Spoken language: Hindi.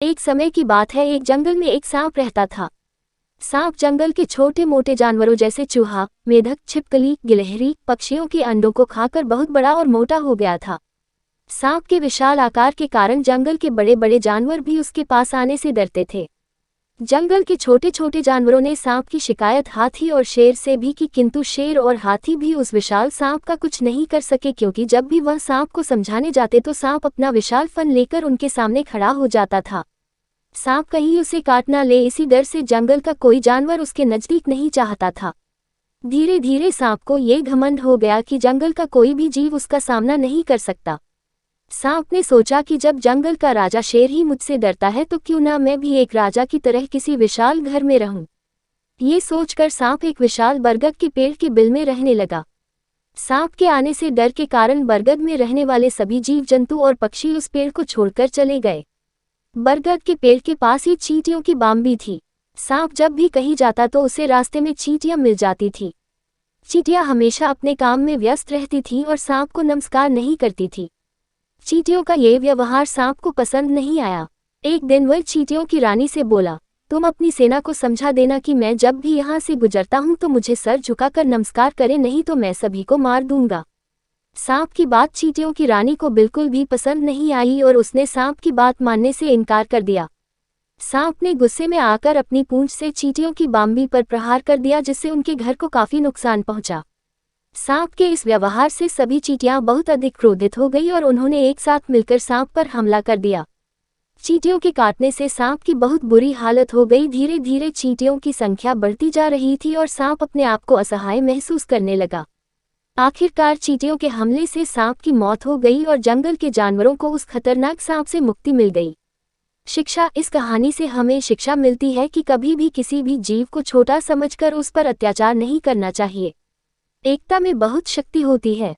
एक समय की बात है, एक जंगल में एक सांप रहता था। सांप जंगल के छोटे मोटे जानवरों जैसे चूहा, मेढक, छिपकली, गिलहरी, पक्षियों के अंडों को खाकर बहुत बड़ा और मोटा हो गया था। सांप के विशाल आकार के कारण जंगल के बड़े बड़े जानवर भी उसके पास आने से डरते थे। जंगल के छोटे छोटे जानवरों ने सांप की शिकायत हाथी और शेर से भी की, किंतु शेर और हाथी भी उस विशाल सांप का कुछ नहीं कर सके, क्योंकि जब भी वह सांप को समझाने जाते तो सांप अपना विशाल फन लेकर उनके सामने खड़ा हो जाता था। सांप कहीं उसे काट ना ले, इसी डर से जंगल का कोई जानवर उसके नजदीक नहीं चाहता था। धीरे धीरे सांप को ये घमंड हो गया कि जंगल का कोई भी जीव उसका सामना नहीं कर सकता। सांप ने सोचा कि जब जंगल का राजा शेर ही मुझसे डरता है तो क्यों ना मैं भी एक राजा की तरह किसी विशाल घर में रहूं। ये सोचकर सांप एक विशाल बरगद के पेड़ के बिल में रहने लगा। सांप के आने से डर के कारण बरगद में रहने वाले सभी जीव जंतु और पक्षी उस पेड़ को छोड़कर चले गए। बरगद के पेड़ के पास ही चींटियों की बाम भी थी। सांप जब भी कहीं जाता तो उसे रास्ते में चींटियां मिल जाती थी। चींटियां हमेशा अपने काम में व्यस्त रहती थीं और सांप को नमस्कार नहीं करती थी। चींटियों का ये व्यवहार सांप को पसंद नहीं आया। एक दिन वह चींटियों की रानी से बोला, तुम अपनी सेना को समझा देना कि मैं जब भी यहाँ से गुजरता हूँ तो मुझे सर झुकाकर नमस्कार करे, नहीं तो मैं सभी को मार दूंगा। सांप की बात चींटियों की रानी को बिल्कुल भी पसंद नहीं आई और उसने सांप की बात मानने से इनकार कर दिया। सांप ने गुस्से में आकर अपनी पूंछ से चींटियों की बाम्बी पर प्रहार कर दिया, जिससे उनके घर को काफी नुकसान पहुंचा। सांप के इस व्यवहार से सभी चींटियां बहुत अधिक क्रोधित हो गई और उन्होंने एक साथ मिलकर सांप पर हमला कर दिया। चींटियों के काटने से सांप की बहुत बुरी हालत हो गई। धीरे धीरे चींटियों की संख्या बढ़ती जा रही थी और सांप अपने आप को असहाय महसूस करने लगा। आखिरकार चींटियों के हमले से सांप की मौत हो गई और जंगल के जानवरों को उस खतरनाक सांप से मुक्ति मिल गई। शिक्षा। इस कहानी से हमें शिक्षा मिलती है कि कभी भी किसी भी जीव को छोटा समझकर उस पर अत्याचार नहीं करना चाहिए। एकता में बहुत शक्ति होती है।